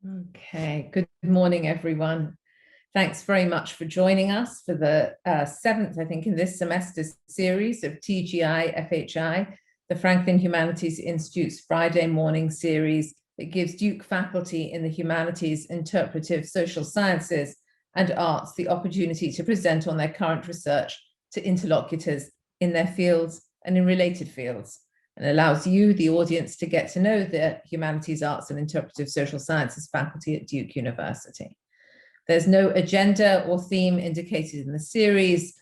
Okay, good morning, everyone. Thanks very much for joining us for the seventh, I think, in this semester's series of TGI FHI, the Franklin Humanities Institute's Friday morning series that gives Duke faculty in the humanities, interpretive, social sciences, and arts the opportunity to present on their current research to interlocutors in their fields and in related fields, and allows you, the audience, to get to know the humanities, arts, and interpretive social sciences faculty at Duke University. There's no agenda or theme indicated in the series,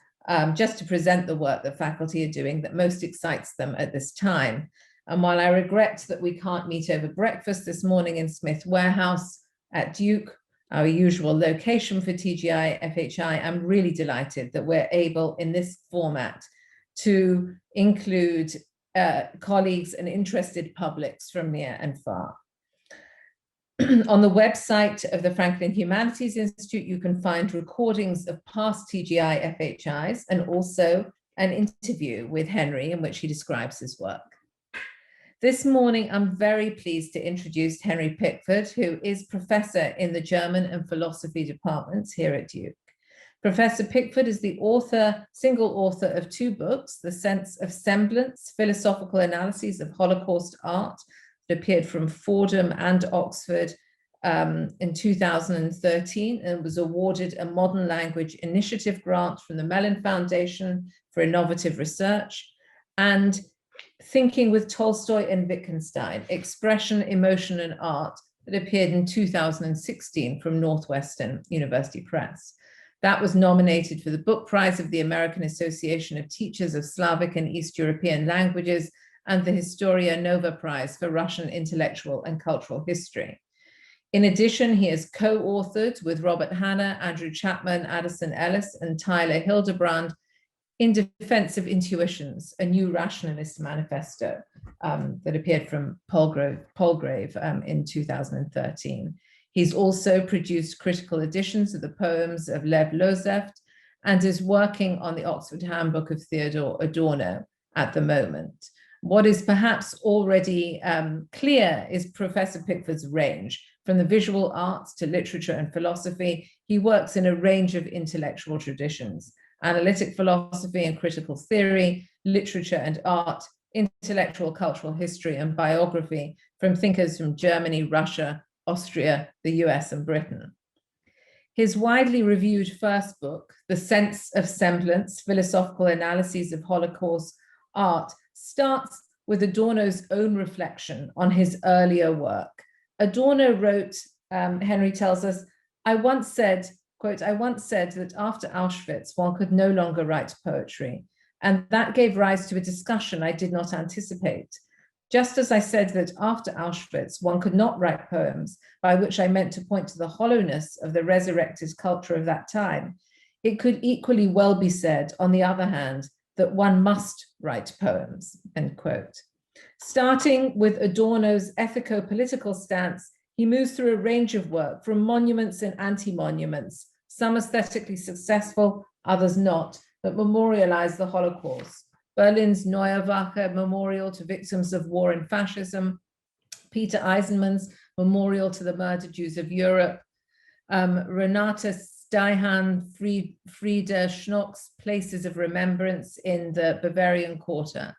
just to present the work that faculty are doing that most excites them at this time. And while I regret that we can't meet over breakfast this morning in Smith Warehouse at Duke, our usual location for TGI FHI, I'm really delighted that we're able in this format to include colleagues and interested publics from near and far. On the website of the Franklin Humanities Institute, you can find recordings of past TGI FHIs and also an interview with Henry in which he describes his work. This morning, I'm very pleased to introduce Henry Pickford, who is professor in the German and philosophy departments here at Duke. Professor Pickford is the single author of two books, The Sense of Semblance, Philosophical Analyses of Holocaust Art, that appeared from Fordham and Oxford in 2013, and was awarded a Modern Language Initiative grant from the Mellon Foundation for Innovative Research, and Thinking with Tolstoy and Wittgenstein, Expression, Emotion, and Art, that appeared in 2016 from Northwestern University Press. That was nominated for the Book Prize of the American Association of Teachers of Slavic and East European Languages and the Historia Nova Prize for Russian Intellectual and Cultural History. In addition, he has co-authored with Robert Hanna, Andrew Chapman, Addison Ellis, and Tyler Hildebrand In Defense of Intuitions, a New Rationalist Manifesto that appeared from Palgrave in 2013. He's also produced critical editions of the poems of Lev Lozev and is working on the Oxford Handbook of Theodor Adorno at the moment. What is perhaps already clear is Professor Pickford's range. From the visual arts to literature and philosophy, he works in a range of intellectual traditions: analytic philosophy and critical theory, literature and art, intellectual cultural history and biography from thinkers from Germany, Russia, Austria, the US, and Britain. His widely reviewed first book, The Sense of Semblance, Philosophical Analyses of Holocaust Art, starts with Adorno's own reflection on his earlier work. Adorno wrote, Henry tells us, I once said, quote, I once said that after Auschwitz, one could no longer write poetry, and that gave rise to a discussion I did not anticipate. Just as I said that after Auschwitz, one could not write poems, by which I meant to point to the hollowness of the resurrected culture of that time, it could equally well be said, on the other hand, that one must write poems, end quote. Starting with Adorno's ethico-political stance, he moves through a range of work, from monuments and anti-monuments, some aesthetically successful, others not, that memorialize the Holocaust. Berlin's Neue Wache Memorial to Victims of War and Fascism, Peter Eisenman's Memorial to the Murdered Jews of Europe, Renata Steihan, Frieda Schnock's Places of Remembrance in the Bavarian Quarter.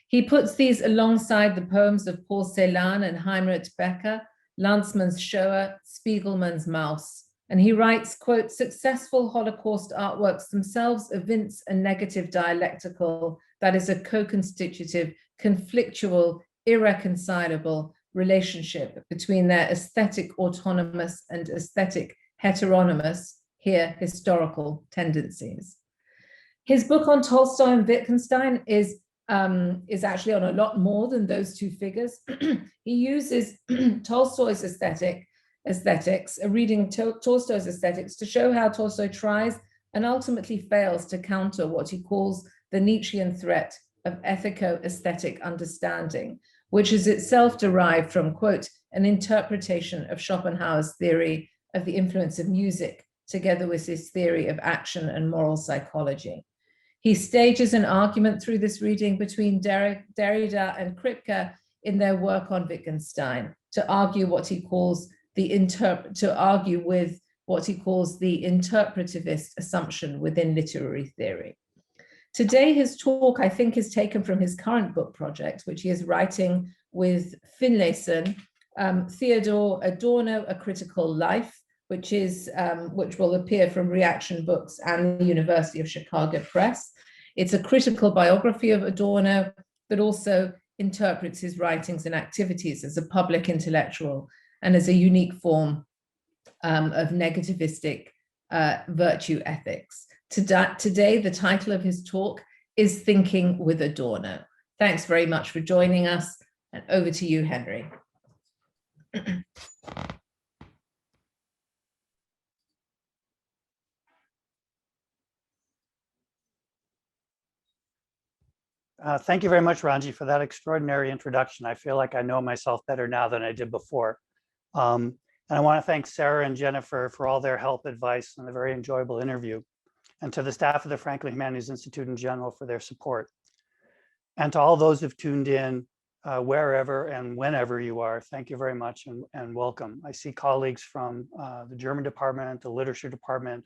He puts these alongside the poems of Paul Celan and Heinrich Becker, Lanzmann's Shoah, Spiegelman's Maus. And he writes, quote, successful Holocaust artworks themselves evince a negative dialectical, that is a co-constitutive, conflictual, irreconcilable relationship between their aesthetic autonomous and aesthetic heteronymous, here historical, tendencies. His book on Tolstoy and Wittgenstein is actually on a lot more than those two figures. He uses Tolstoy's aesthetics, reading Tolstoy's aesthetics, to show how Tolstoy tries and ultimately fails to counter what he calls the Nietzschean threat of ethico-aesthetic understanding, which is itself derived from, quote, an interpretation of Schopenhauer's theory of the influence of music, together with his theory of action and moral psychology. He stages an argument through this reading between Derrida and Kripke in their work on Wittgenstein to argue what he calls to argue with what he calls the interpretivist assumption within literary theory. Today, his talk, I think, is taken from his current book project, which he is writing with Finlayson, Theodor Adorno, A Critical Life, which will appear from Reaction Books and the University of Chicago Press. It's a critical biography of Adorno, but also interprets his writings and activities as a public intellectual and as a unique form of negativistic virtue ethics. Today, the title of his talk is Thinking with Adorno. Thanks very much for joining us, and over to you, Henry. Thank you very much, Ranji, for that extraordinary introduction. I feel like I know myself better now than I did before. And I want to thank Sarah and Jennifer for all their help, advice, and a very enjoyable interview. And to the staff of the Franklin Humanities Institute in general for their support. And to all those who've tuned in, wherever and whenever you are, thank you very much and welcome. I see colleagues from the German department, the literature department,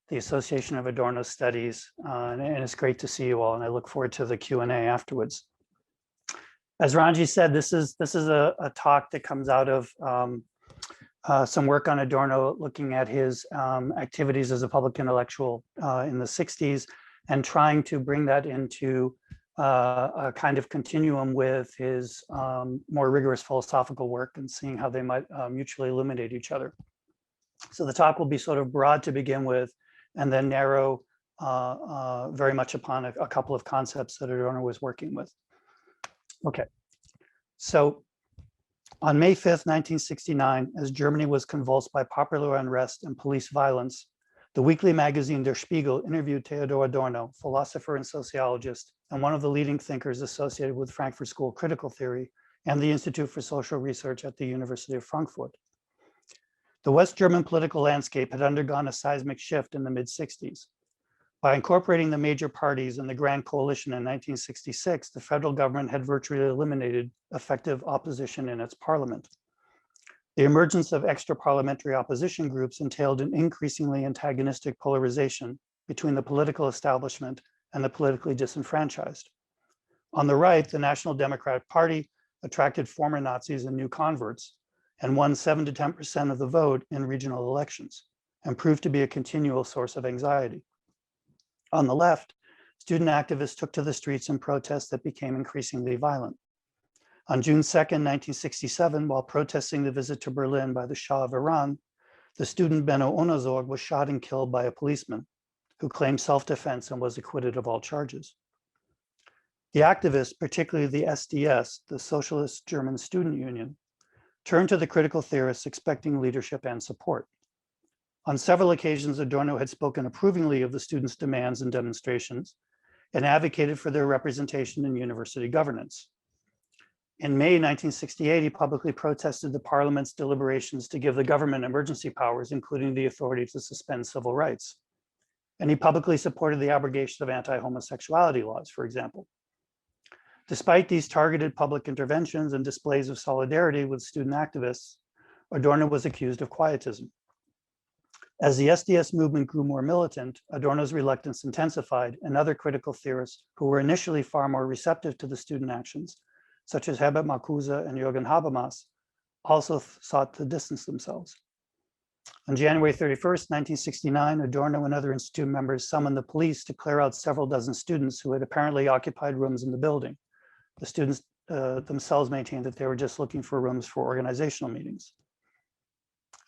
the Association of Adorno Studies, and it's great to see you all, and I look forward to the Q&A afterwards. As Ranji said, this is a talk that comes out of some work on Adorno, looking at his activities as a public intellectual in the 60s, and trying to bring that into a kind of continuum with his more rigorous philosophical work and seeing how they might mutually illuminate each other. So the talk will be sort of broad to begin with, and then narrow very much upon a couple of concepts that Adorno was working with. Okay, so on May 5th, 1969, as Germany was convulsed by popular unrest and police violence, the weekly magazine Der Spiegel interviewed Theodor Adorno, philosopher and sociologist, and one of the leading thinkers associated with Frankfurt School Critical Theory and the Institute for Social Research at the University of Frankfurt. The West German political landscape had undergone a seismic shift in the mid-60s. By incorporating the major parties in the Grand Coalition in 1966, the federal government had virtually eliminated effective opposition in its parliament. The emergence of extra-parliamentary opposition groups entailed an increasingly antagonistic polarization between the political establishment and the politically disenfranchised. On the right, the National Democratic Party attracted former Nazis and new converts and won 7 to 10% of the vote in regional elections and proved to be a continual source of anxiety. On the left, student activists took to the streets in protests that became increasingly violent. On June 2nd, 1967, while protesting the visit to Berlin by the Shah of Iran, the student Benno Onozorg was shot and killed by a policeman who claimed self-defense and was acquitted of all charges. The activists, particularly the SDS, the Socialist German Student Union, turned to the critical theorists expecting leadership and support. On several occasions, Adorno had spoken approvingly of the students' demands and demonstrations and advocated for their representation in university governance. In May 1968, he publicly protested the parliament's deliberations to give the government emergency powers, including the authority to suspend civil rights. And he publicly supported the abrogation of anti-homosexuality laws, for example. Despite these targeted public interventions and displays of solidarity with student activists, Adorno was accused of quietism. As the SDS movement grew more militant, Adorno's reluctance intensified, and other critical theorists who were initially far more receptive to the student actions, such as Herbert Marcuse and Jürgen Habermas, also sought to distance themselves. On January 31st, 1969, Adorno and other institute members summoned the police to clear out several dozen students who had apparently occupied rooms in the building. The students themselves maintained that they were just looking for rooms for organizational meetings.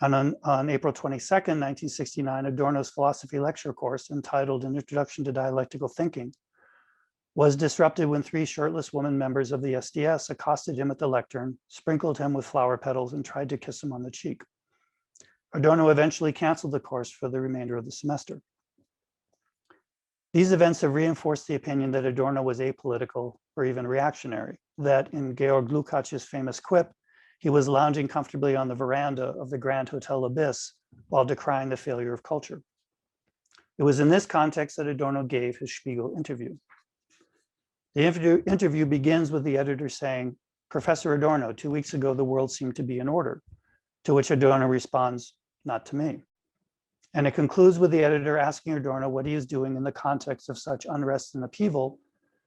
And on April 22nd, 1969, Adorno's philosophy lecture course entitled An Introduction to Dialectical Thinking was disrupted when 3 shirtless women members of the SDS accosted him at the lectern, sprinkled him with flower petals, and tried to kiss him on the cheek. Adorno eventually canceled the course for the remainder of the semester. These events have reinforced the opinion that Adorno was apolitical or even reactionary, that in Georg Lukács's famous quip, he was lounging comfortably on the veranda of the Grand Hotel Abyss while decrying the failure of culture. It was in this context that Adorno gave his Spiegel interview. The interview begins with the editor saying, "Professor Adorno, 2 weeks ago, the world seemed to be in order. to which Adorno responds, not to me. And it concludes with the editor asking Adorno what he is doing in the context of such unrest and upheaval,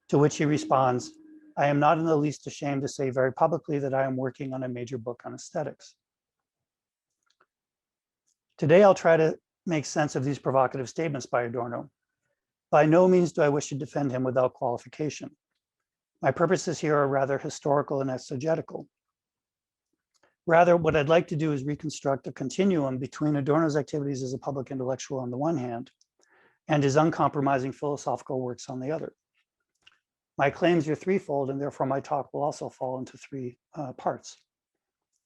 to which he responds, I am not in the least ashamed to say very publicly that I am working on a major book on aesthetics. Today, I'll try to make sense of these provocative statements by Adorno. By no means do I wish to defend him without qualification. My purposes here are rather historical and exegetical. Rather, what I'd like to do is reconstruct a continuum between Adorno's activities as a public intellectual on the one hand, and his uncompromising philosophical works on the other. My claims are threefold, and therefore my talk will also fall into three parts.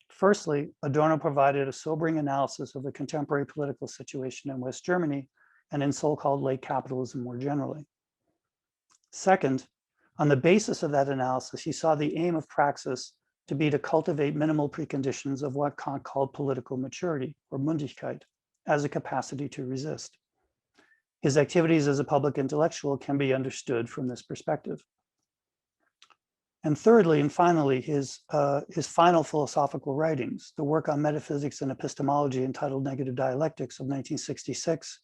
Firstly, Adorno provided a sobering analysis of the contemporary political situation in West Germany and in so-called late capitalism more generally. Second, on the basis of that analysis, he saw the aim of praxis to be to cultivate minimal preconditions of what Kant called political maturity, or Mündigkeit, as a capacity to resist. His activities as a public intellectual can be understood from this perspective. And thirdly, and finally, his final philosophical writings, the work on metaphysics and epistemology entitled Negative Dialectics of 1966,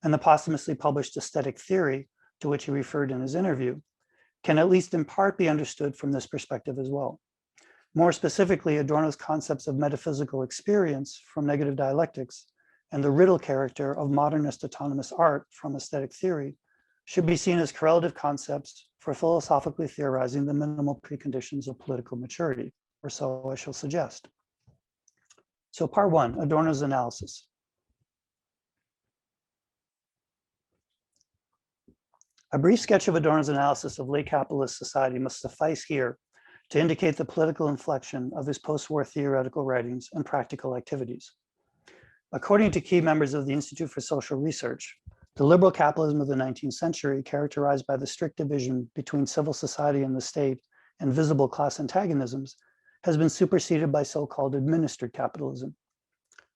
and the posthumously published Aesthetic Theory, to which he referred in his interview, can at least in part be understood from this perspective as well. More specifically, Adorno's concepts of metaphysical experience from Negative Dialectics and the riddle-character of modernist autonomous art from Aesthetic Theory should be seen as correlative concepts for philosophically theorizing the minimal preconditions of political maturity, or so I shall suggest. So part one, Adorno's analysis. A brief sketch of Adorno's analysis of late capitalist society must suffice here to indicate the political inflection of his post-war theoretical writings and practical activities. According to key members of the Institute for Social Research, the liberal capitalism of the 19th century, characterized by the strict division between civil society and the state and visible class antagonisms, has been superseded by so-called administered capitalism.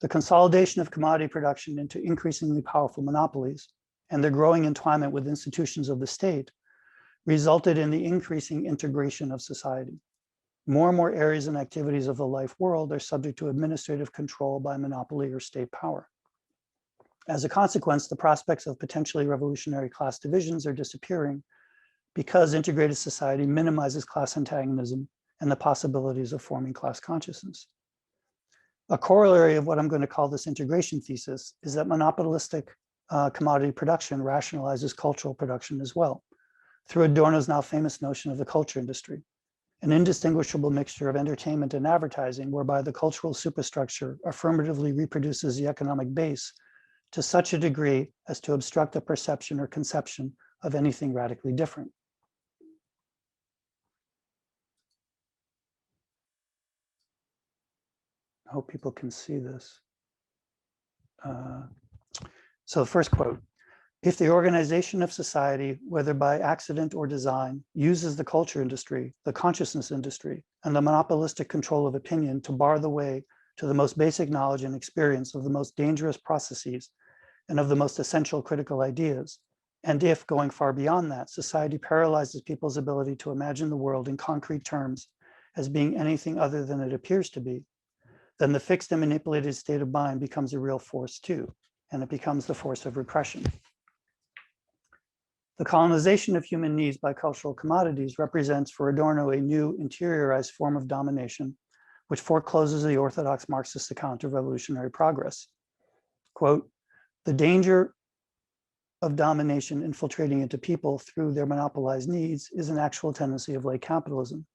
The consolidation of commodity production into increasingly powerful monopolies and their growing entwinement with institutions of the state resulted in the increasing integration of society. More and more areas and activities of the life world are subject to administrative control by monopoly or state power. As a consequence, the prospects of potentially revolutionary class divisions are disappearing because integrated society minimizes class antagonism and the possibilities of forming class consciousness. A corollary of what I'm going to call this integration thesis is that monopolistic commodity production rationalizes cultural production as well, through Adorno's now famous notion of the culture industry, an indistinguishable mixture of entertainment and advertising whereby the cultural superstructure affirmatively reproduces the economic base to such a degree as to obstruct the perception or conception of anything radically different. I hope people can see this. So the first quote, if the organization of society, whether by accident or design, uses the culture industry, the consciousness industry, and the monopolistic control of opinion to bar the way to the most basic knowledge and experience of the most dangerous processes and of the most essential critical ideas, and if, going far beyond that, society paralyzes people's ability to imagine the world in concrete terms as being anything other than it appears to be, then the fixed and manipulated state of mind becomes a real force too, and it becomes the force of repression. The colonization of human needs by cultural commodities represents for Adorno a new interiorized form of domination, which forecloses the orthodox Marxist account of revolutionary progress. Quote, the danger of domination infiltrating into people through their monopolized needs is an actual tendency of late capitalism.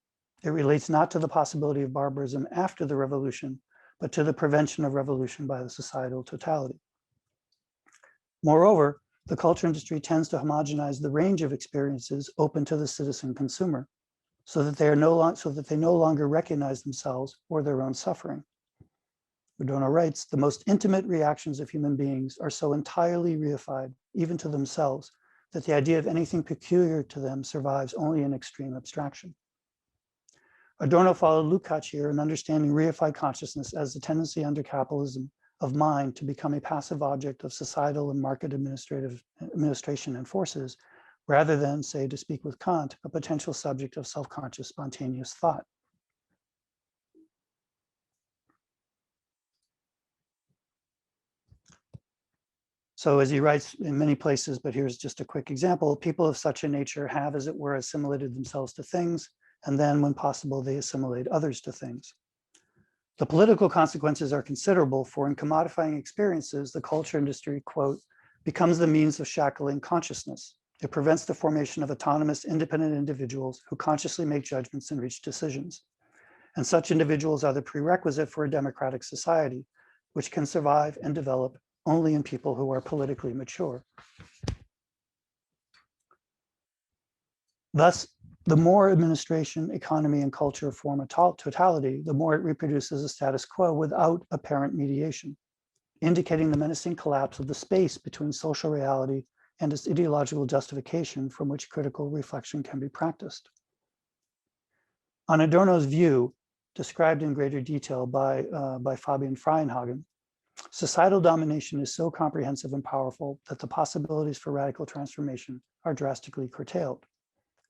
It relates not to the possibility of barbarism after the revolution, but to the prevention of revolution by the societal totality. Moreover, the culture industry tends to homogenize the range of experiences open to the citizen consumer, so that they no longer recognize themselves or their own suffering. Adorno writes, the most intimate reactions of human beings are so entirely reified, even to themselves, that the idea of anything peculiar to them survives only in extreme abstraction. Adorno followed Lukács here in understanding reified consciousness as the tendency under capitalism of mind to become a passive object of societal and market administration and forces, rather than, say, to speak with Kant, a potential subject of self-conscious spontaneous thought. So as he writes in many places, but here's just a quick example, people of such a nature have, as it were, assimilated themselves to things, and then when possible, they assimilate others to things. The political consequences are considerable, for in commodifying experiences, the culture industry, quote, becomes the means of shackling consciousness. It prevents the formation of autonomous, independent individuals who consciously make judgments and reach decisions. And such individuals are the prerequisite for a democratic society, which can survive and develop only in people who are politically mature. Thus, the more administration, economy, and culture form a totality, the more it reproduces a status quo without apparent mediation, indicating the menacing collapse of the space between social reality and its ideological justification from which critical reflection can be practiced. On Adorno's view, described in greater detail by Fabian Freinhagen, societal domination is so comprehensive and powerful that the possibilities for radical transformation are drastically curtailed.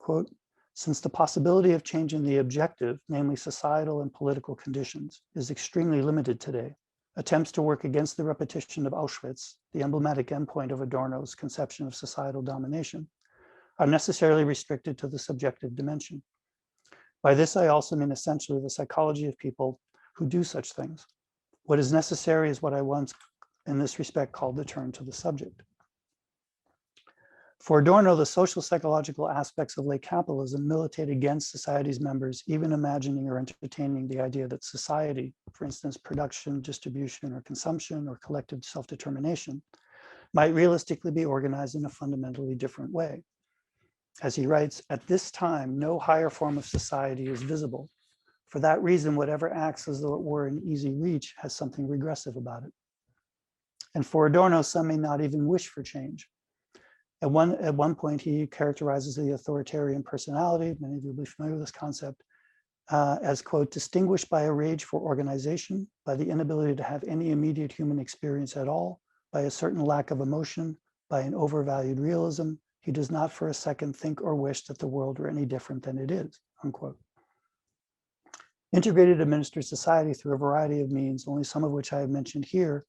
Quote, since the possibility of changing the objective, namely societal and political conditions, is extremely limited today, attempts to work against the repetition of Auschwitz, the emblematic endpoint of Adorno's conception of societal domination, are necessarily restricted to the subjective dimension. By this, I also mean essentially the psychology of people who do such things. What is necessary is what I once, in this respect, called the turn to the subject. For Adorno, the social psychological aspects of late capitalism militate against society's members, even imagining or entertaining the idea that society, for instance, production, distribution, or consumption, or collective self-determination, might realistically be organized in a fundamentally different way. As he writes, at this time, no higher form of society is visible. For that reason, whatever acts as though it were in easy reach has something regressive about it. And for Adorno, some may not even wish for change. At one point, he characterizes the authoritarian personality, many of you will be familiar with this concept, as, quote, distinguished by a rage for organization, by the inability to have any immediate human experience at all, by a certain lack of emotion, by an overvalued realism. He does not for a second think or wish that the world were any different than it is, unquote. Integrated administered society through a variety of means, only some of which I have mentioned here,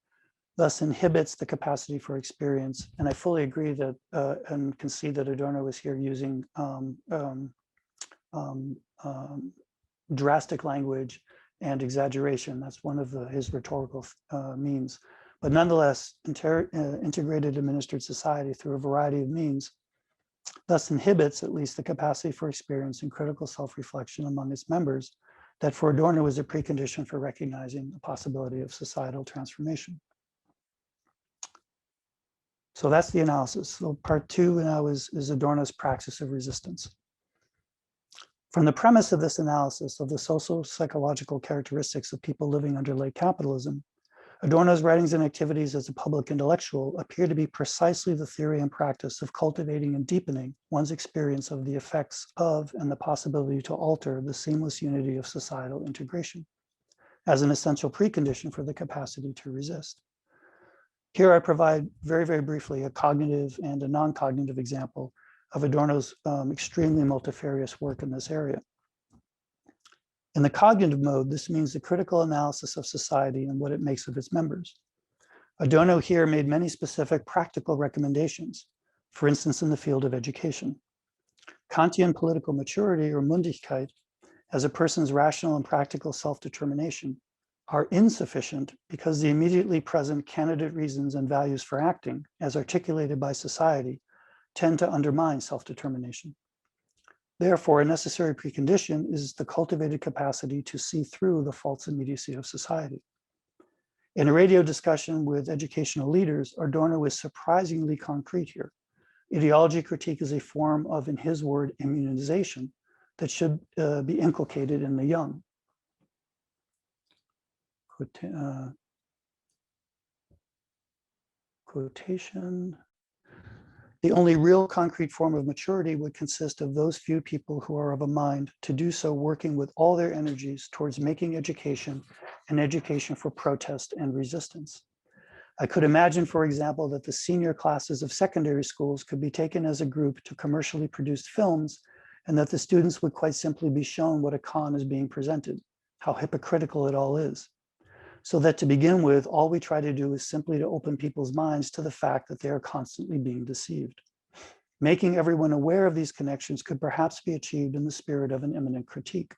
thus inhibits the capacity for experience. And I fully agree that, and can see that Adorno is here using drastic language and exaggeration. That's one of his rhetorical means. But nonetheless, integrated administered society through a variety of means thus inhibits at least the capacity for experience and critical self-reflection among its members that for Adorno is a precondition for recognizing the possibility of societal transformation. So that's the analysis. So part two now is Adorno's praxis of resistance. From the premise of this analysis of the social psychological characteristics of people living under late capitalism, Adorno's writings and activities as a public intellectual appear to be precisely the theory and practice of cultivating and deepening one's experience of the effects of and the possibility to alter the seamless unity of societal integration as an essential precondition for the capacity to resist. Here I provide very, very briefly a cognitive and a non-cognitive example of Adorno's extremely multifarious work in this area. In the cognitive mode, this means the critical analysis of society and what it makes of its members. Adorno here made many specific practical recommendations, for instance, in the field of education. Kantian political maturity or Mündigkeit as a person's rational and practical self-determination are insufficient because the immediately present candidate reasons and values for acting, as articulated by society, tend to undermine self-determination. Therefore, a necessary precondition is the cultivated capacity to see through the false immediacy of society. In a radio discussion with educational leaders, Adorno is surprisingly concrete here. Ideology critique is a form of, in his word, immunization that should be inculcated in the young. Quotation. The only real concrete form of maturity would consist of those few people who are of a mind to do so working with all their energies towards making education an education for protest and resistance. I could imagine, for example, that the senior classes of secondary schools could be taken as a group to commercially produced films, and that the students would quite simply be shown what a con is being presented, how hypocritical it all is. So that to begin with, all we try to do is simply to open people's minds to the fact that they are constantly being deceived. Making everyone aware of these connections could perhaps be achieved in the spirit of an immanent critique,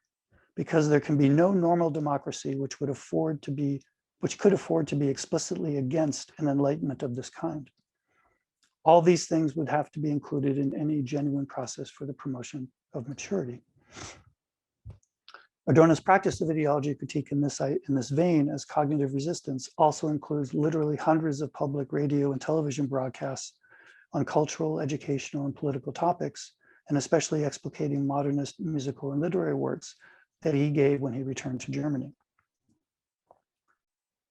because there can be no normal democracy which could afford to be explicitly against an enlightenment of this kind. All these things would have to be included in any genuine process for the promotion of maturity. Adorno's practice of ideology critique in this vein as cognitive resistance also includes literally hundreds of public radio and television broadcasts on cultural, educational, and political topics, and especially explicating modernist musical and literary works that he gave when he returned to Germany.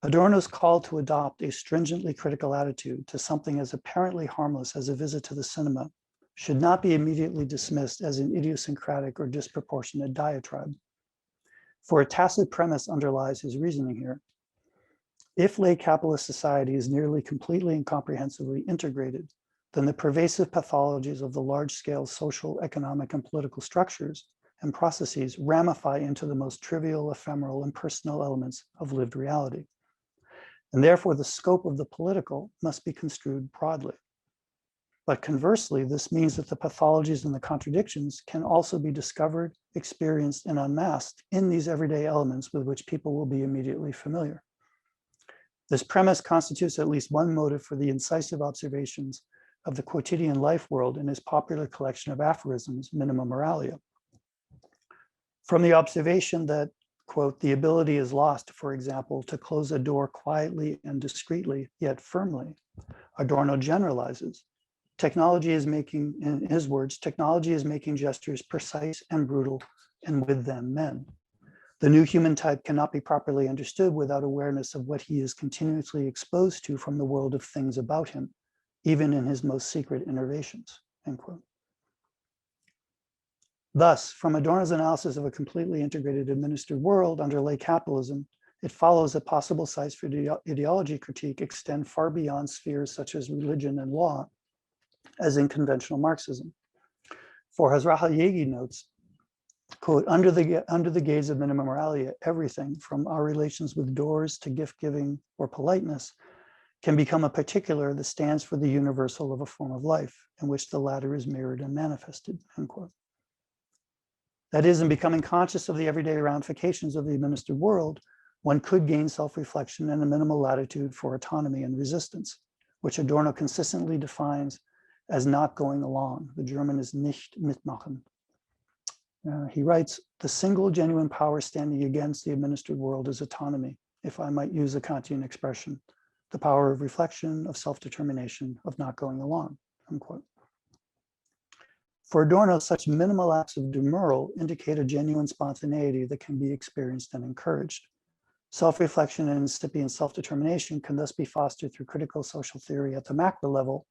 Adorno's call to adopt a stringently critical attitude to something as apparently harmless as a visit to the cinema should not be immediately dismissed as an idiosyncratic or disproportionate diatribe. For a tacit premise underlies his reasoning here. If late capitalist society is nearly completely and comprehensively integrated, then the pervasive pathologies of the large-scale social, economic, and political structures and processes ramify into the most trivial, ephemeral, and personal elements of lived reality. And therefore, the scope of the political must be construed broadly. But conversely, this means that the pathologies and the contradictions can also be discovered, experienced, and unmasked in these everyday elements with which people will be immediately familiar. This premise constitutes at least one motive for the incisive observations of the quotidian life world in his popular collection of aphorisms, Minima Moralia. From the observation that, quote, the ability is lost, for example, to close a door quietly and discreetly, yet firmly, Adorno generalizes. Technology is making, in his words, technology is making gestures precise and brutal, and with them men. The new human type cannot be properly understood without awareness of what he is continuously exposed to from the world of things about him, even in his most secret innervations, end quote. Thus, from Adorno's analysis of a completely integrated administered world under late capitalism, it follows that possible sites for ideology critique extend far beyond spheres such as religion and law, as in conventional Marxism. For as Rahel Yegi notes, quote, under the gaze of minima moralia, everything from our relations with doors to gift giving or politeness can become a particular that stands for the universal of a form of life in which the latter is mirrored and manifested, end quote. That is, in becoming conscious of the everyday ramifications of the administered world, one could gain self-reflection and a minimal latitude for autonomy and resistance, which Adorno consistently defines as not going along. The German is nicht mitmachen. He writes, the single genuine power standing against the administered world is autonomy, if I might use a Kantian expression, the power of reflection, of self-determination, of not going along, unquote. For Adorno, such minimal acts of demurral indicate a genuine spontaneity that can be experienced and encouraged. Self-reflection and incipient self-determination can thus be fostered through critical social theory at the macro level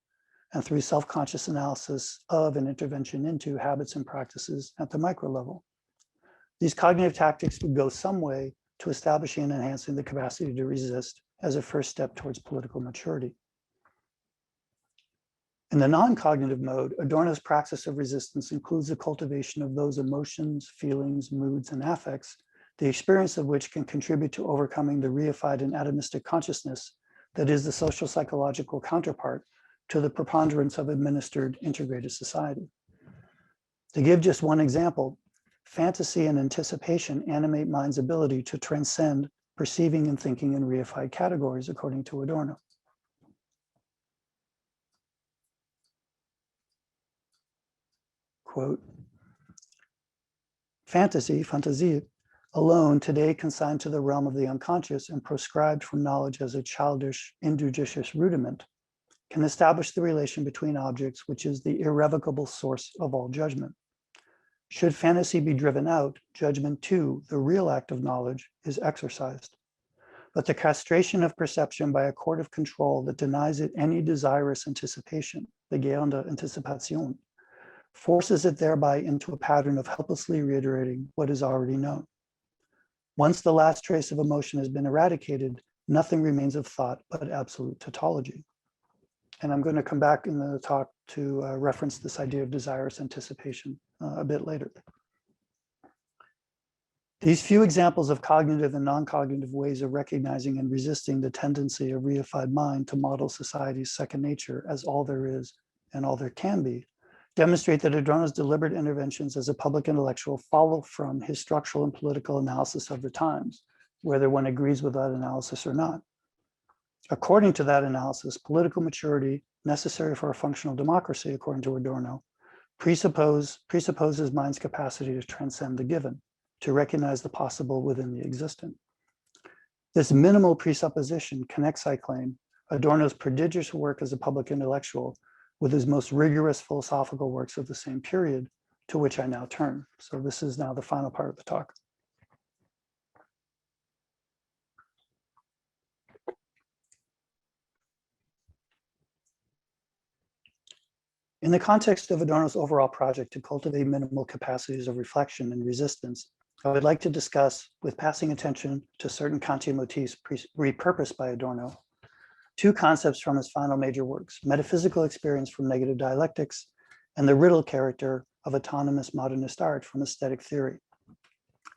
and through self-conscious analysis of and intervention into habits and practices at the micro level. These cognitive tactics would go some way to establishing and enhancing the capacity to resist as a first step towards political maturity. In the non-cognitive mode, Adorno's praxis of resistance includes the cultivation of those emotions, feelings, moods, and affects, the experience of which can contribute to overcoming the reified and atomistic consciousness that is the social psychological counterpart to the preponderance of administered integrated society. To give just one example, fantasy and anticipation animate mind's ability to transcend perceiving and thinking in reified categories, according to Adorno. Quote, fantasy, alone today consigned to the realm of the unconscious and proscribed from knowledge as a childish, injudicious rudiment, can establish the relation between objects, which is the irrevocable source of all judgment. Should fantasy be driven out, judgment too, the real act of knowledge, is exercised. But the castration of perception by a court of control that denies it any desirous anticipation, begehrende Antizipation, forces it thereby into a pattern of helplessly reiterating what is already known. Once the last trace of emotion has been eradicated, nothing remains of thought but absolute tautology. And I'm going to come back in the talk to reference this idea of desirous anticipation a bit later. These few examples of cognitive and non-cognitive ways of recognizing and resisting the tendency of reified mind to model society's second nature as all there is and all there can be demonstrate that Adorno's deliberate interventions as a public intellectual follow from his structural and political analysis of the times, whether one agrees with that analysis or not. According to that analysis, political maturity necessary for a functional democracy, according to Adorno, presupposes mind's capacity to transcend the given, to recognize the possible within the existent. This minimal presupposition connects, I claim, Adorno's prodigious work as a public intellectual with his most rigorous philosophical works of the same period, to which I now turn. So this is now the final part of the talk. In the context of Adorno's overall project to cultivate minimal capacities of reflection and resistance, I would like to discuss, with passing attention to certain Kantian motifs repurposed by Adorno, two concepts from his final major works: metaphysical experience from negative dialectics and the riddle-character of autonomous modernist art from aesthetic theory,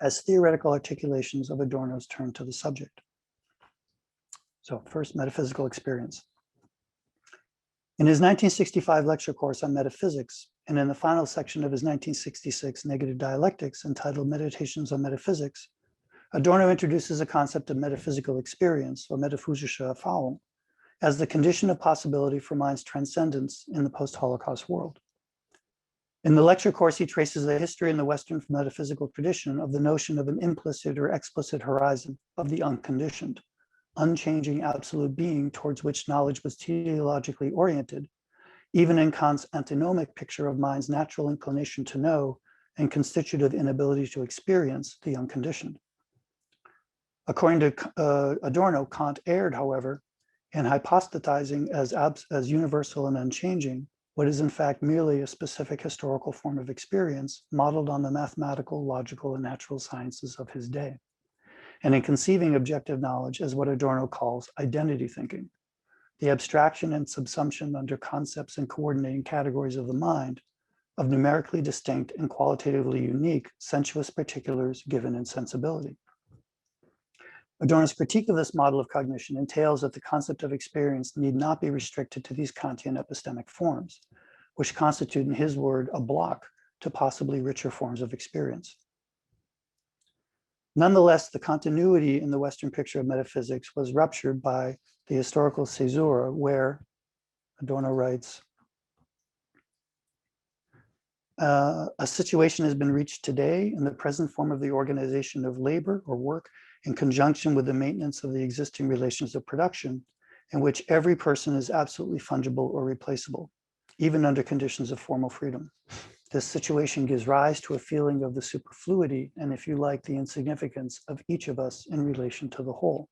as theoretical articulations of Adorno's turn to the subject. So first, metaphysical experience. In his 1965 lecture course on metaphysics, and in the final section of his 1966 negative dialectics entitled Meditations on Metaphysics, Adorno introduces a concept of metaphysical experience, or metaphysische Erfahrung, as the condition of possibility for mind's transcendence in the post-Holocaust world. In the lecture course, he traces the history in the Western metaphysical tradition of the notion of an implicit or explicit horizon of the unconditioned, unchanging absolute being towards which knowledge was teleologically oriented, even in Kant's antinomic picture of mind's natural inclination to know and constitutive inability to experience the unconditioned. According to Adorno, Kant erred, however, in hypostatizing as universal and unchanging what is in fact merely a specific historical form of experience modeled on the mathematical, logical, and natural sciences of his day, and in conceiving objective knowledge as what Adorno calls identity thinking, the abstraction and subsumption under concepts and coordinating categories of the mind of numerically distinct and qualitatively unique sensuous particulars given in sensibility. Adorno's critique of this model of cognition entails that the concept of experience need not be restricted to these Kantian epistemic forms, which constitute, in his word, a block to possibly richer forms of experience. Nonetheless, the continuity in the Western picture of metaphysics was ruptured by the historical caesura, where, Adorno writes, a situation has been reached today in the present form of the organization of labor or work in conjunction with the maintenance of the existing relations of production, in which every person is absolutely fungible or replaceable, even under conditions of formal freedom. This situation gives rise to a feeling of the superfluity and, if you like, the insignificance of each of us in relation to the whole.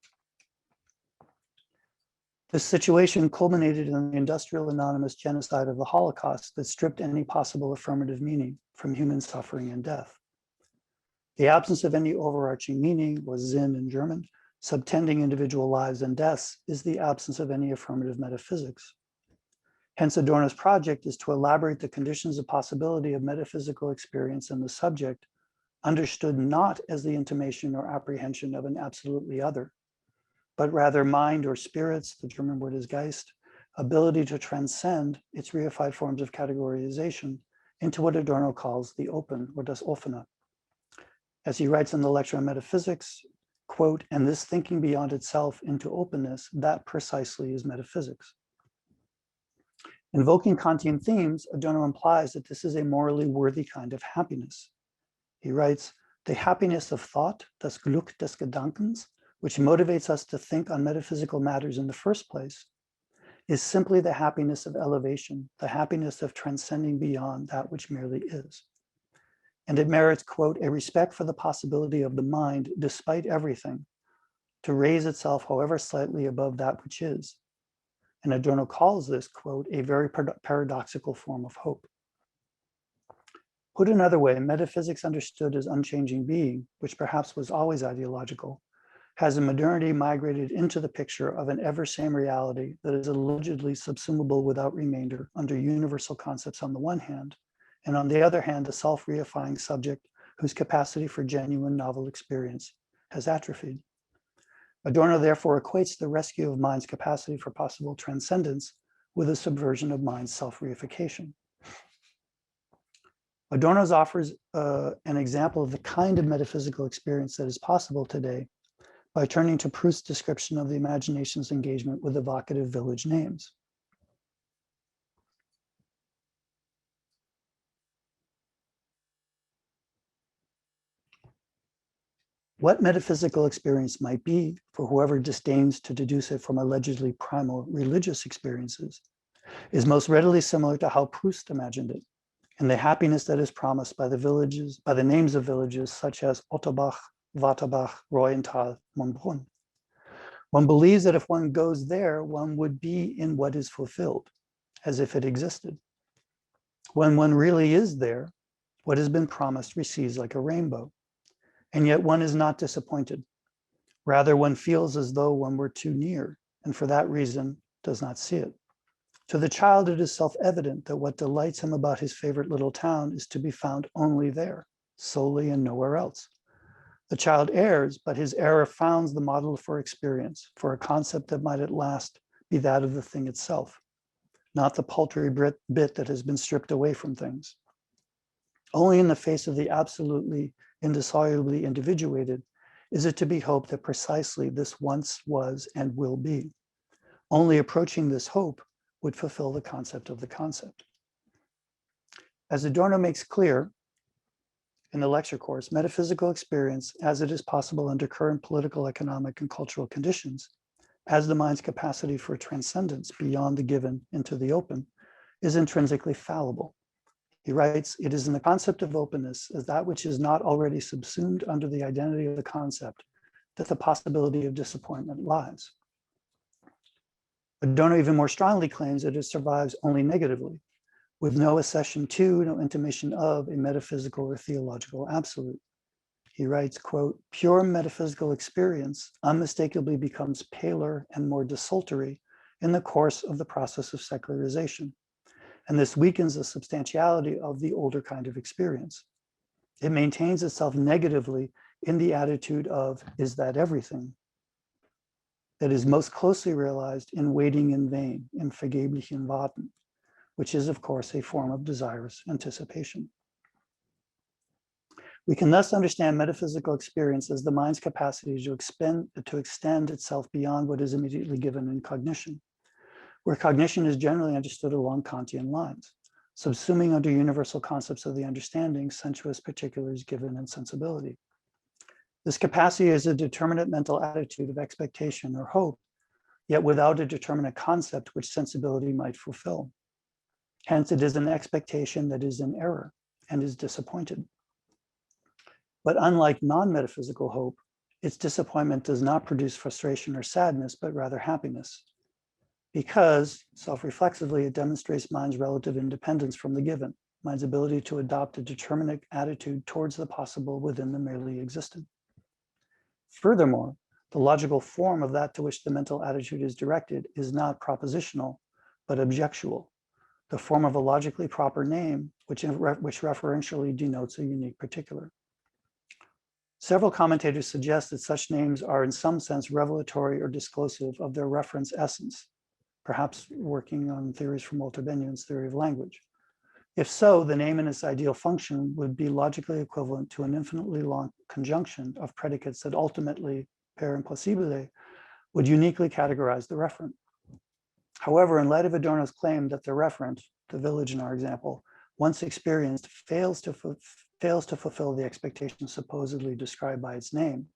This situation culminated in the industrial anonymous genocide of the Holocaust that stripped any possible affirmative meaning from human suffering and death. The absence of any overarching meaning, or Sinn in German, subtending individual lives and deaths, is the absence of any affirmative metaphysics. Hence, Adorno's project is to elaborate the conditions of possibility of metaphysical experience in the subject, understood not as the intimation or apprehension of an absolutely other, but rather mind or spirits, the German word is Geist, ability to transcend its reified forms of categorization into what Adorno calls the open, or das Offene. As he writes in the lecture on metaphysics, quote, and this thinking beyond itself into openness, that precisely is metaphysics. Invoking Kantian themes, Adorno implies that this is a morally worthy kind of happiness. He writes, the happiness of thought, das Glück des Gedankens, which motivates us to think on metaphysical matters in the first place, is simply the happiness of elevation, the happiness of transcending beyond that which merely is. And it merits, quote, a respect for the possibility of the mind, despite everything, to raise itself, however slightly, above that which is. And Adorno calls this, quote, a very paradoxical form of hope. Put another way, metaphysics understood as unchanging being, which perhaps was always ideological, has in modernity migrated into the picture of an ever-same reality that is allegedly subsumable without remainder under universal concepts on the one hand, and on the other hand, a self-reifying subject whose capacity for genuine novel experience has atrophied. Adorno therefore equates the rescue of mind's capacity for possible transcendence with a subversion of mind's self-reification. Adorno offers an example of the kind of metaphysical experience that is possible today by turning to Proust's description of the imagination's engagement with evocative village names. What metaphysical experience might be for whoever disdains to deduce it from allegedly primal religious experiences is most readily similar to how Proust imagined it, and the happiness that is promised by the names of villages such as Otterbach, Waterbach, Royenthal, Montbrunn. One believes that if one goes there, one would be in what is fulfilled, as if it existed. When one really is there, what has been promised recedes like a rainbow, and yet one is not disappointed. Rather, one feels as though one were too near, and for that reason does not see it. To the child, it is self-evident that what delights him about his favorite little town is to be found only there, solely and nowhere else. The child errs, but his error founds the model for experience, for a concept that might at last be that of the thing itself, not the paltry bit that has been stripped away from things. Only in the face of the absolutely indissolubly individuated is it to be hoped that precisely this once was and will be. Only approaching this hope would fulfill the concept of the concept. As Adorno makes clear in the lecture course, metaphysical experience, as it is possible under current political, economic, and cultural conditions, as the mind's capacity for transcendence beyond the given into the open, is intrinsically fallible. He writes, "It is in the concept of openness as that which is not already subsumed under the identity of the concept that the possibility of disappointment lies." Adorno even more strongly claims that it survives only negatively, with no accession to, no intimation of a metaphysical or theological absolute. He writes, quote, "Pure metaphysical experience unmistakably becomes paler and more desultory in the course of the process of secularization, and this weakens the substantiality of the older kind of experience. It maintains itself negatively in the attitude of, is that everything? That is most closely realized in waiting in vain, im vergeblichen Warten, which is, of course, a form of desirous anticipation. We can thus understand metaphysical experience as the mind's capacity to extend itself beyond what is immediately given in cognition, where cognition is generally understood along Kantian lines, subsuming under universal concepts of the understanding, sensuous particulars given and sensibility. This capacity is a determinate mental attitude of expectation or hope, yet without a determinate concept which sensibility might fulfill. Hence, it is an expectation that is in error and is disappointed. But unlike non-metaphysical hope, its disappointment does not produce frustration or sadness, but rather happiness, because self-reflexively it demonstrates mind's relative independence from the given, mind's ability to adopt a determinate attitude towards the possible within the merely existent. Furthermore, the logical form of that to which the mental attitude is directed is not propositional, but objectual, the form of a logically proper name, which referentially denotes a unique particular. Several commentators suggest that such names are in some sense revelatory or disclosive of their reference essence, perhaps working on theories from Walter Benjamin's theory of language. If so, the name and its ideal function would be logically equivalent to an infinitely long conjunction of predicates that ultimately, per impossibile, would uniquely categorize the referent. However, in light of Adorno's claim that the referent, the village in our example, once experienced, fails to fulfill the expectation supposedly described by its name,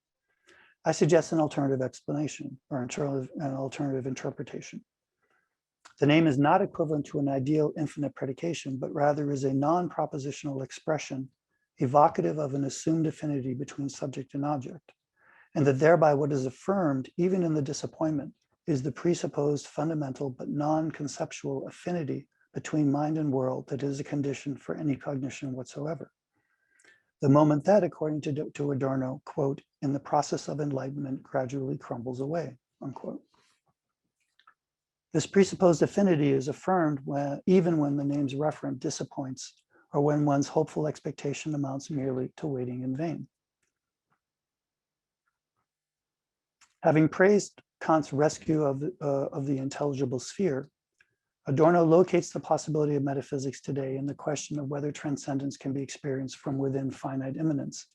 I suggest an alternative explanation or an alternative interpretation. The name is not equivalent to an ideal infinite predication, but rather is a non-propositional expression evocative of an assumed affinity between subject and object, and that thereby what is affirmed, even in the disappointment, is the presupposed fundamental but non-conceptual affinity between mind and world that is a condition for any cognition whatsoever. The moment that, according to Adorno, quote, in the process of enlightenment gradually crumbles away, unquote. This presupposed affinity is affirmed even when the name's referent disappoints or when one's hopeful expectation amounts merely to waiting in vain. Having praised Kant's rescue of the intelligible sphere, Adorno locates the possibility of metaphysics today in the question of whether transcendence can be experienced from within finite immanence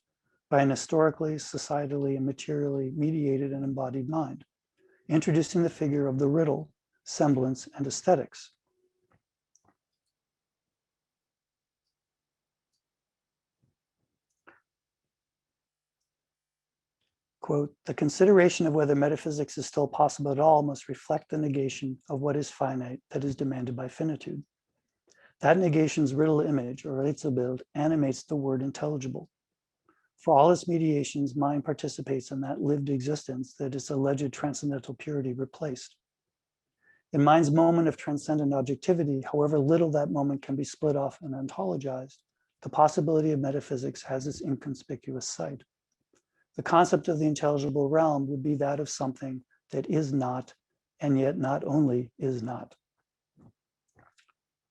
by an historically, societally, and materially mediated and embodied mind, introducing the figure of the riddle, semblance, and aesthetics. Quote, the consideration of whether metaphysics is still possible at all must reflect the negation of what is finite that is demanded by finitude. That negation's riddle image, or Rätselbild, animates the word intelligible. For all its mediations, mind participates in that lived existence that its alleged transcendental purity replaced. In mind's moment of transcendent objectivity, however little that moment can be split off and ontologized, the possibility of metaphysics has its inconspicuous site. The concept of the intelligible realm would be that of something that is not, and yet not only is not.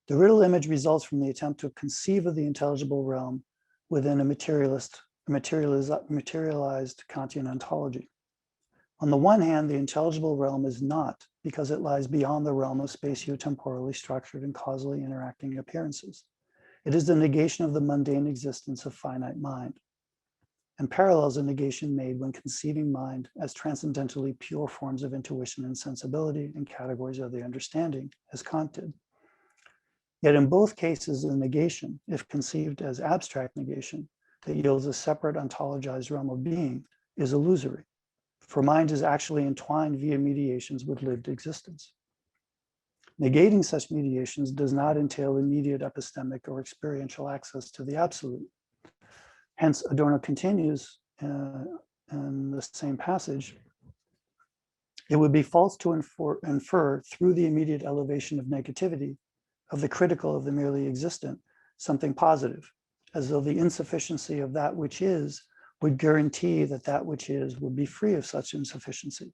The riddle image results from the attempt to conceive of the intelligible realm within a materialized Kantian ontology. On the one hand, the intelligible realm is not because it lies beyond the realm of spatio-temporally structured and causally interacting appearances. It is the negation of the mundane existence of finite mind, and parallels a negation made when conceiving mind as transcendentally pure forms of intuition and sensibility and categories of the understanding, as Kant did. Yet in both cases, the negation, if conceived as abstract negation, that yields a separate ontologized realm of being, is illusory, for mind is actually entwined via mediations with lived existence. Negating such mediations does not entail immediate epistemic or experiential access to the absolute. Hence, Adorno continues in the same passage, it would be false to infer through the immediate elevation of negativity, of the critical of the merely existent, something positive, as though the insufficiency of that which is would guarantee that that which is would be free of such insufficiency.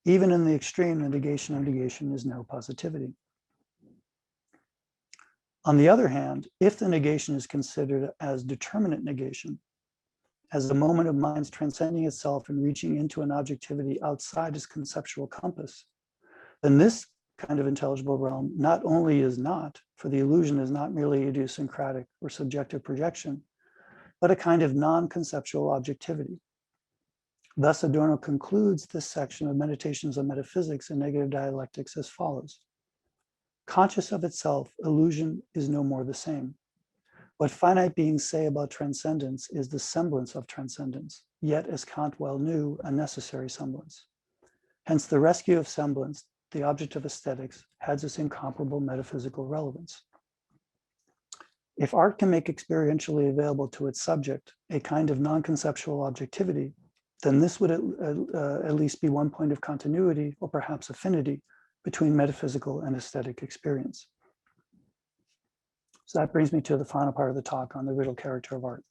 Even in the extreme, the negation of negation is no positivity. On the other hand, if the negation is considered as determinate negation, as the moment of mind's transcending itself and reaching into an objectivity outside its conceptual compass, then this kind of intelligible realm not only is not, for the illusion is not merely idiosyncratic or subjective projection, but a kind of non-conceptual objectivity. Thus, Adorno concludes this section of Meditations on Metaphysics and Negative Dialectics as follows. Conscious of itself, illusion is no more the same. What finite beings say about transcendence is the semblance of transcendence, yet, as Kant well knew, a necessary semblance. Hence, the rescue of semblance, the object of aesthetics, has its incomparable metaphysical relevance. If art can make experientially available to its subject a kind of non-conceptual objectivity, then this would at least be one point of continuity or perhaps affinity between metaphysical and aesthetic experience. So that brings me to the final part of the talk on the riddle-character of art.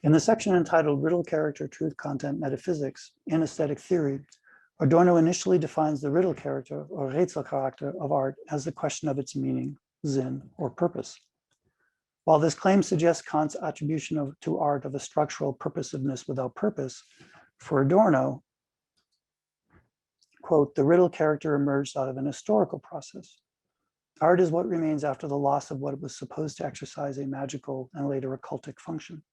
In the section entitled Riddle-Character, Truth, Content, Metaphysics in Aesthetic Theory, Adorno initially defines the riddle-character or riddle-character of art as the question of its meaning, Sinn, or purpose. While this claim suggests Kant's attribution to art of a structural purposiveness without purpose, for Adorno, quote, the riddle character emerged out of an historical process. Art is what remains after the loss of what was supposed to exercise a magical and later occultic function.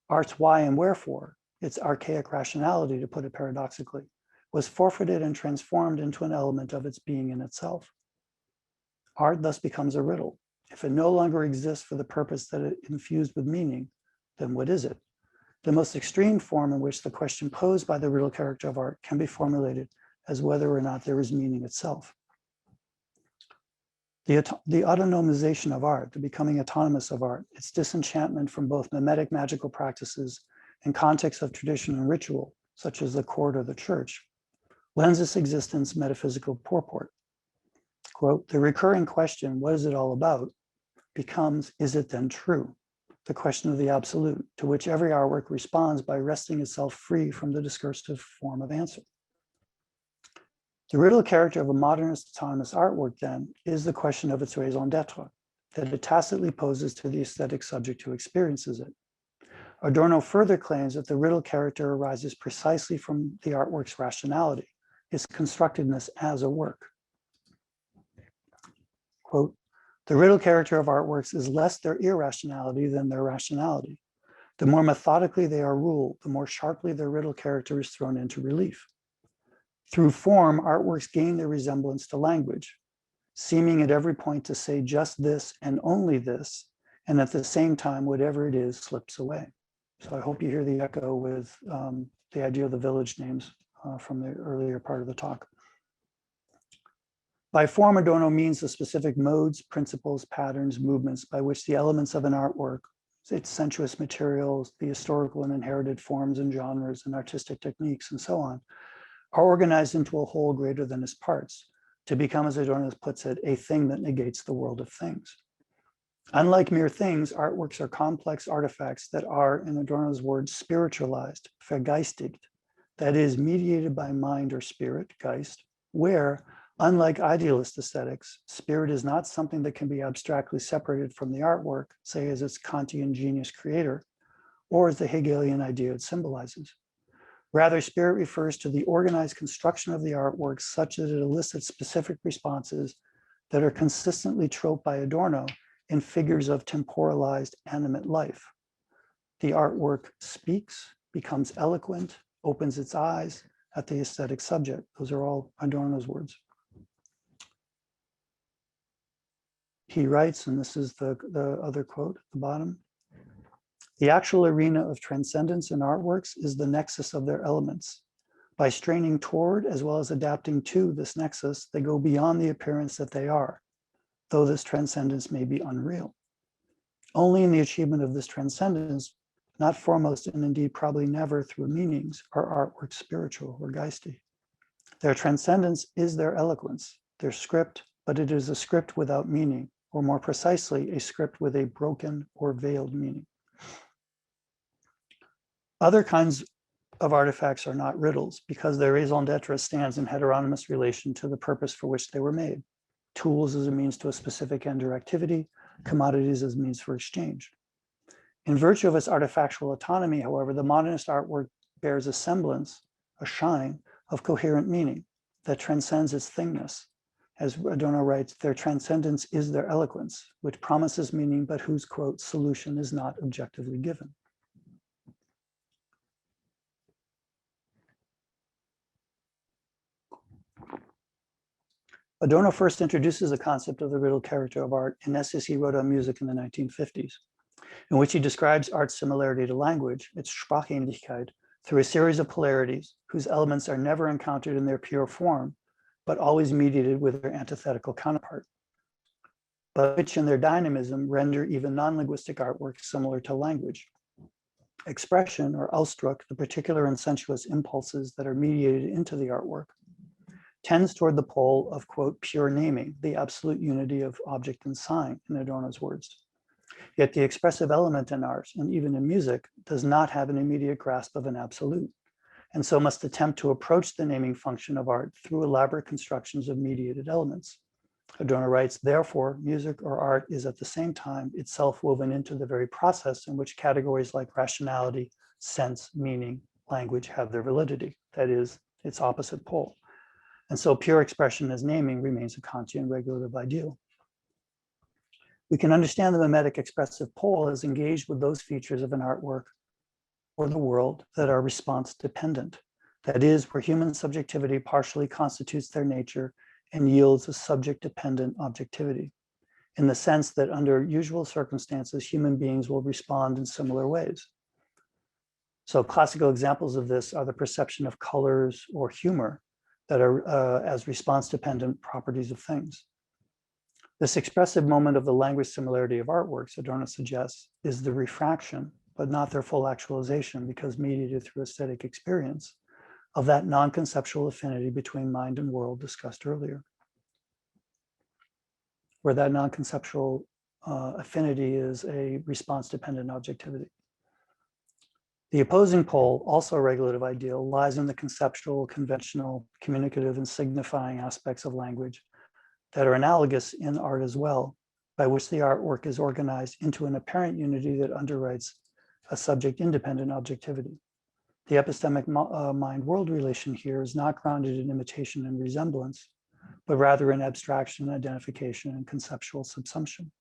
Art's why and wherefore, its archaic rationality, to put it paradoxically, was forfeited and transformed into an element of its being in itself. Art thus becomes a riddle. If it no longer exists for the purpose that it infused with meaning, then what is it? The most extreme form in which the question posed by the riddle character of art can be formulated as whether or not there is meaning itself. The autonomization of art, the becoming autonomous of art, its disenchantment from both mimetic magical practices and contexts of tradition and ritual, such as the court or the church, lends its existence metaphysical purport. Quote, the recurring question, what is it all about, becomes, is it then true? The question of the absolute, to which every artwork responds by wresting itself free from the discursive form of answer. The riddle character of a modernist autonomous artwork, then, is the question of its raison d'etre, that it tacitly poses to the aesthetic subject who experiences it. Adorno further claims that the riddle character arises precisely from the artwork's rationality, its constructedness as a work. Quote, the riddle character of artworks is less their irrationality than their rationality. The more methodically they are ruled, the more sharply their riddle character is thrown into relief. Through form, artworks gain their resemblance to language, seeming at every point to say just this and only this, and at the same time, whatever it is slips away. So I hope you hear the echo with the idea of the village names from the earlier part of the talk. By form, Adorno means the specific modes, principles, patterns, movements by which the elements of an artwork, its sensuous materials, the historical and inherited forms and genres and artistic techniques and so on, are organized into a whole greater than its parts, to become, as Adorno puts it, a thing that negates the world of things. Unlike mere things, artworks are complex artifacts that are, in Adorno's words, spiritualized, vergeistigt, that is, mediated by mind or spirit, Geist, where, unlike idealist aesthetics, spirit is not something that can be abstractly separated from the artwork, say as its Kantian genius creator, or as the Hegelian idea it symbolizes. Rather, spirit refers to the organized construction of the artwork such that it elicits specific responses that are consistently troped by Adorno in figures of temporalized animate life. The artwork speaks, becomes eloquent, opens its eyes at the aesthetic subject. Those are all Adorno's words. He writes, and this is the other quote at the bottom, the actual arena of transcendence in artworks is the nexus of their elements. By straining toward as well as adapting to this nexus, they go beyond the appearance that they are, though this transcendence may be unreal. Only in the achievement of this transcendence, not foremost and indeed probably never through meanings, are artworks spiritual or geisty. Their transcendence is their eloquence, their script, but it is a script without meaning, or more precisely, a script with a broken or veiled meaning. Other kinds of artifacts are not riddles because their raison d'etre stands in heteronymous relation to the purpose for which they were made. Tools as a means to a specific end or activity, commodities as means for exchange. In virtue of its artifactual autonomy, however, the modernist artwork bears a semblance, a shine, of coherent meaning that transcends its thingness. As Adorno writes, their transcendence is their eloquence, which promises meaning, but whose, quote, solution is not objectively given. Adorno first introduces the concept of the riddle character of art in essays he wrote on music in the 1950s, in which he describes art's similarity to language, its Sprachähnlichkeit, through a series of polarities whose elements are never encountered in their pure form, but always mediated with their antithetical counterpart, but which in their dynamism render even non-linguistic artworks similar to language. Expression, or Ausdruck, the particular and sensuous impulses that are mediated into the artwork, tends toward the pole of, quote, pure naming, the absolute unity of object and sign, in Adorno's words. Yet the expressive element in art, and even in music, does not have an immediate grasp of an absolute, and so must attempt to approach the naming function of art through elaborate constructions of mediated elements. Adorno writes, therefore, music or art is at the same time itself woven into the very process in which categories like rationality, sense, meaning, language have their validity, that is, its opposite pole. And so pure expression as naming remains a Kantian regulative ideal. We can understand the mimetic expressive pole as engaged with those features of an artwork or the world that are response dependent. That is, where human subjectivity partially constitutes their nature and yields a subject-dependent objectivity, in the sense that under usual circumstances, human beings will respond in similar ways. So classical examples of this are the perception of colors or humor that are as response-dependent properties of things. This expressive moment of the language similarity of artworks, Adorno suggests, is the refraction, but not their full actualization, because mediated through aesthetic experience, of that non-conceptual affinity between mind and world discussed earlier, where that non-conceptual affinity is a response-dependent objectivity. The opposing pole, also a regulative ideal, lies in the conceptual, conventional, communicative, and signifying aspects of language that are analogous in art as well, by which the artwork is organized into an apparent unity that underwrites a subject-independent objectivity. The epistemic mind-world relation here is not grounded in imitation and resemblance, but rather in abstraction, identification, and conceptual subsumption.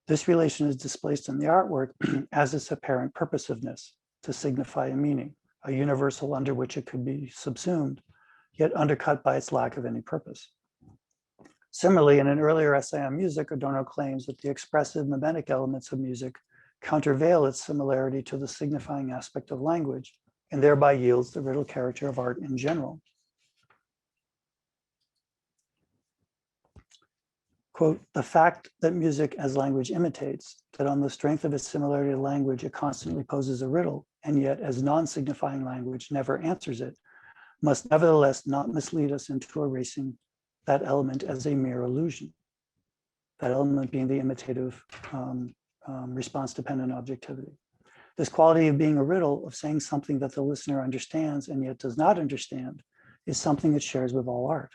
This relation is displaced in the artwork as its apparent purposiveness, to signify a meaning, a universal under which it could be subsumed, yet undercut by its lack of any purpose. Similarly, in an earlier essay on music, Adorno claims that the expressive mimetic elements of music countervail its similarity to the signifying aspect of language, and thereby yields the riddle character of art in general. Quote, the fact that music as language imitates, that on the strength of its similarity to language, it constantly poses a riddle, and yet as non-signifying language never answers it, must nevertheless not mislead us into erasing that element as a mere illusion. That element being the imitative response-dependent objectivity. This quality of being a riddle, of saying something that the listener understands and yet does not understand, is something it shares with all art.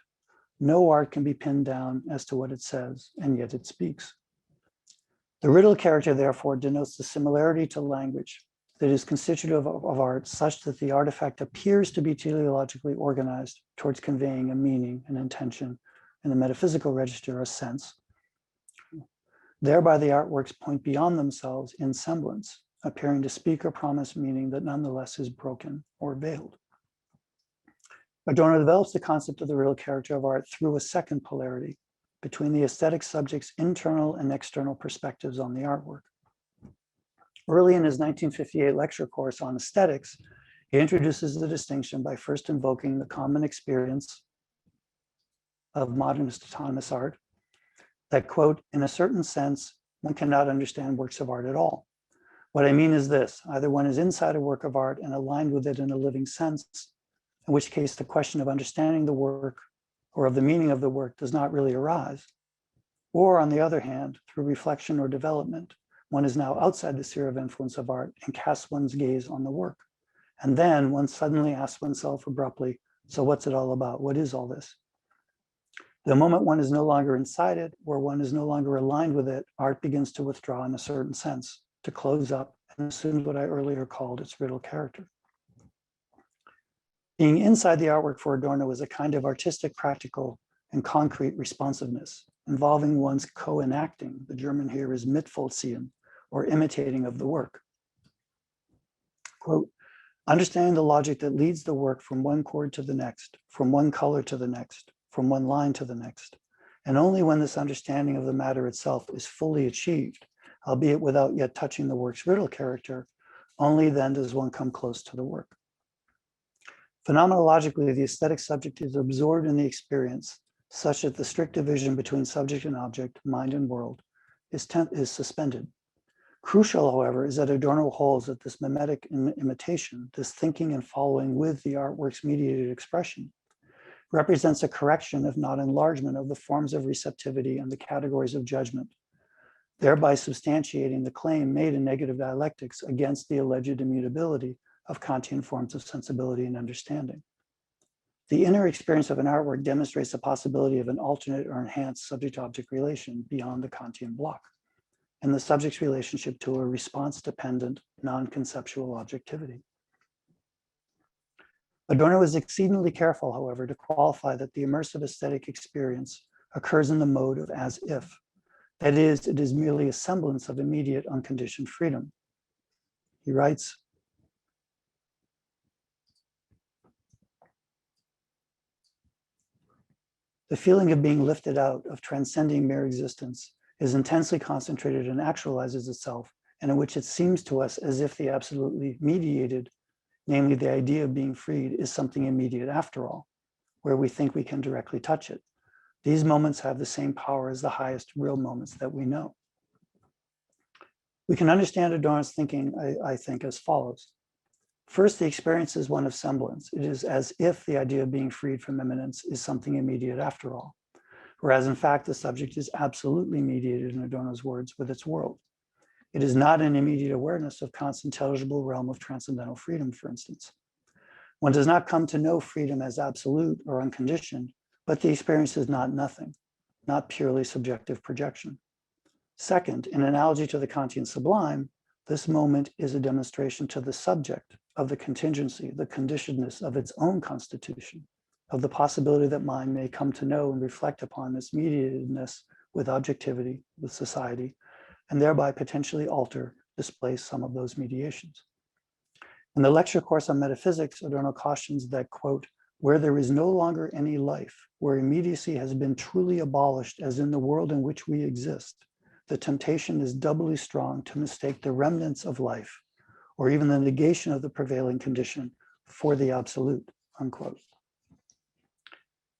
No art can be pinned down as to what it says, and yet it speaks. The riddle character, therefore, denotes the similarity to language that is constitutive of art, such that the artifact appears to be teleologically organized towards conveying a meaning, an intention, in the metaphysical register, a sense. Thereby, the artworks point beyond themselves in semblance, appearing to speak or promise meaning that nonetheless is broken or veiled. Adorno develops the concept of the riddle character of art through a second polarity between the aesthetic subject's internal and external perspectives on the artwork. Early in his 1958 lecture course on aesthetics, he introduces the distinction by first invoking the common experience of modernist autonomous art that, quote, in a certain sense, one cannot understand works of art at all. What I mean is this: either one is inside a work of art and aligned with it in a living sense, in which case the question of understanding the work or of the meaning of the work does not really arise. Or on the other hand, through reflection or development, one is now outside the sphere of influence of art and casts one's gaze on the work. And then one suddenly asks oneself abruptly, so what's it all about? What is all this? The moment one is no longer inside it, or one is no longer aligned with it, art begins to withdraw in a certain sense, to close up and assume what I earlier called its riddle character. Being inside the artwork for Adorno is a kind of artistic, practical, and concrete responsiveness, involving one's co-enacting. The German here is mitvollziehen, or imitating of the work. Quote, understanding the logic that leads the work from one chord to the next, from one color to the next, from one line to the next. And only when this understanding of the matter itself is fully achieved, albeit without yet touching the work's riddle character, only then does one come close to the work. Phenomenologically, the aesthetic subject is absorbed in the experience, such that the strict division between subject and object, mind and world, is suspended. Crucial, however, is that Adorno holds that this mimetic imitation, this thinking and following with the artwork's mediated expression, represents a correction, if not enlargement, of the forms of receptivity and the categories of judgment, thereby substantiating the claim made in negative dialectics against the alleged immutability of Kantian forms of sensibility and understanding. The inner experience of an artwork demonstrates the possibility of an alternate or enhanced subject-object relation beyond the Kantian block, and the subject's relationship to a response-dependent, non-conceptual objectivity. Adorno is exceedingly careful, however, to qualify that the immersive aesthetic experience occurs in the mode of as if. That is, it is merely a semblance of immediate unconditioned freedom. He writes, the feeling of being lifted out, of transcending mere existence, is intensely concentrated and actualizes itself, and in which it seems to us as if the absolutely mediated, namely the idea of being freed, is something immediate after all, where we think we can directly touch it. These moments have the same power as the highest real moments that we know. We can understand Adorno's thinking, I think, as follows. First, the experience is one of semblance. It is as if the idea of being freed from immanence is something immediate after all, whereas in fact, the subject is absolutely mediated, in Adorno's words, with its world. It is not an immediate awareness of Kant's intelligible realm of transcendental freedom, for instance. One does not come to know freedom as absolute or unconditioned, but the experience is not nothing, not purely subjective projection. Second, in analogy to the Kantian sublime, this moment is a demonstration to the subject of the contingency, the conditionedness of its own constitution, of the possibility that mind may come to know and reflect upon its mediatedness with objectivity, with society, and thereby potentially alter, displace some of those mediations. In the lecture course on metaphysics, Adorno cautions that, quote, where there is no longer any life, where immediacy has been truly abolished as in the world in which we exist, the temptation is doubly strong to mistake the remnants of life, or even the negation of the prevailing condition, for the absolute, unquote.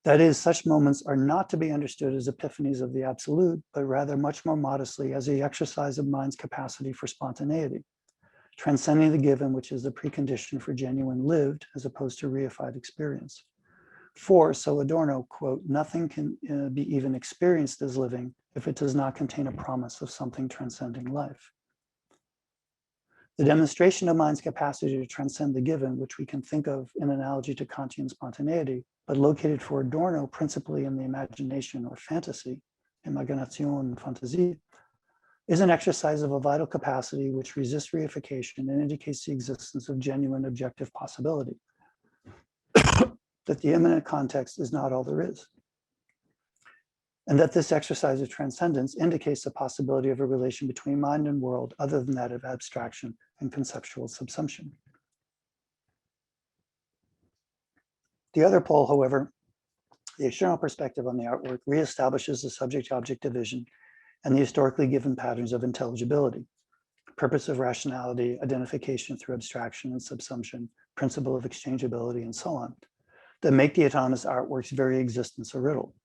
That is, such moments are not to be understood as epiphanies of the absolute, but rather much more modestly as the exercise of mind's capacity for spontaneity, transcending the given, which is the precondition for genuine lived as opposed to reified experience. For, so Adorno, quote, nothing can be even experienced as living if it does not contain a promise of something transcending life. The demonstration of mind's capacity to transcend the given, which we can think of in analogy to Kantian spontaneity, but located for Adorno principally in the imagination or fantasy, Imagination and Fantasie, is an exercise of a vital capacity which resists reification and indicates the existence of genuine objective possibility, that the immanent context is not all there is, and that this exercise of transcendence indicates the possibility of a relation between mind and world other than that of abstraction and conceptual subsumption. The other pole, however, the external perspective on the artwork, reestablishes the subject-object division and the historically given patterns of intelligibility, purpose of rationality, identification through abstraction and subsumption, principle of exchangeability, and so on, that make the autonomous artwork's very existence a riddle.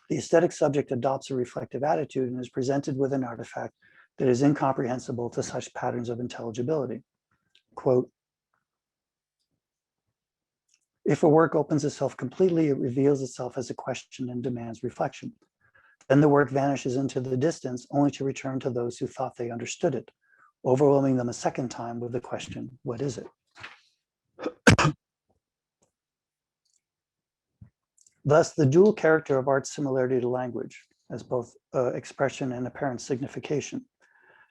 The aesthetic subject adopts a reflective attitude and is presented with an artifact that is incomprehensible to such patterns of intelligibility. Quote, if a work opens itself completely, it reveals itself as a question and demands reflection. Then the work vanishes into the distance, only to return to those who thought they understood it, overwhelming them a second time with the question, what is it? Thus, the dual character of art's similarity to language, as both expression and apparent signification,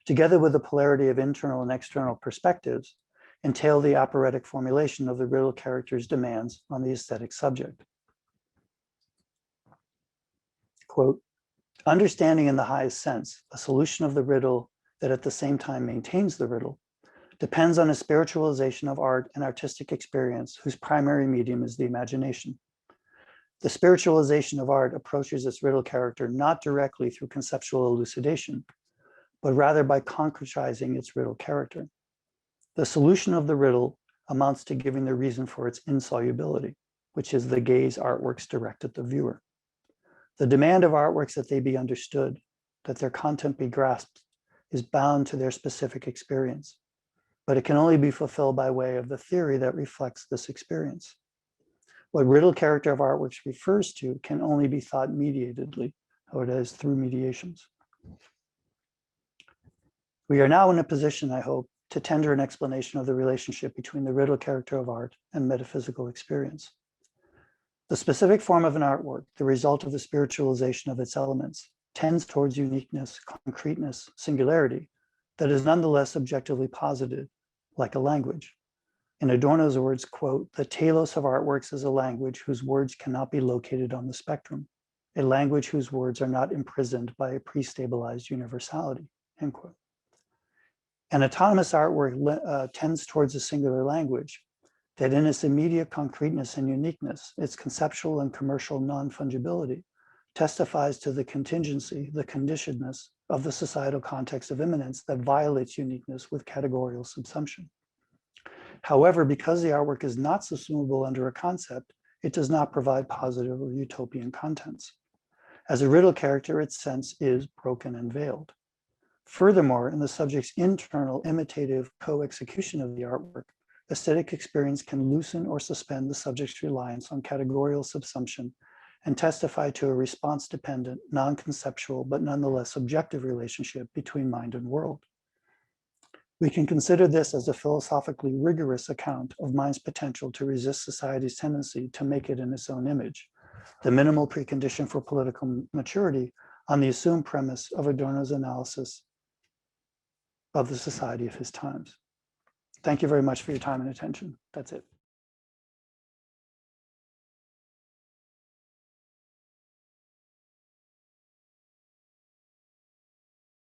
together with the polarity of internal and external perspectives, entail the operatic formulation of the riddle character's demands on the aesthetic subject. Quote, understanding in the highest sense, a solution of the riddle that at the same time maintains the riddle, depends on a spiritualization of art and artistic experience whose primary medium is the imagination. The spiritualization of art approaches its riddle character not directly through conceptual elucidation, but rather by concretizing its riddle character. The solution of the riddle amounts to giving the reason for its insolubility, which is the gaze artworks direct at the viewer. The demand of artworks that they be understood, that their content be grasped, is bound to their specific experience, but it can only be fulfilled by way of the theory that reflects this experience. What riddle character of artworks refers to can only be thought mediatedly, or it is through mediations. We are now in a position, I hope, to tender an explanation of the relationship between the riddle character of art and metaphysical experience. The specific form of an artwork, the result of the spiritualization of its elements, tends towards uniqueness, concreteness, singularity, that is nonetheless objectively posited, like a language. In Adorno's words, quote, the telos of artworks is a language whose words cannot be located on the spectrum, a language whose words are not imprisoned by a pre-stabilized universality, end quote. An autonomous artwork tends towards a singular language that in its immediate concreteness and uniqueness, its conceptual and commercial non-fungibility, testifies to the contingency, the conditionedness of the societal context of immanence that violates uniqueness with categorical subsumption. However, because the artwork is not subsumable under a concept, it does not provide positive or utopian contents. As a riddle character, its sense is broken and veiled. Furthermore, in the subject's internal imitative co-execution of the artwork, aesthetic experience can loosen or suspend the subject's reliance on categorical subsumption and testify to a response-dependent, non-conceptual, but nonetheless objective relationship between mind and world. We can consider this as a philosophically rigorous account of mind's potential to resist society's tendency to make it in its own image, the minimal precondition for political maturity on the assumed premise of Adorno's analysis of the society of his times. Thank you very much for your time and attention. That's it.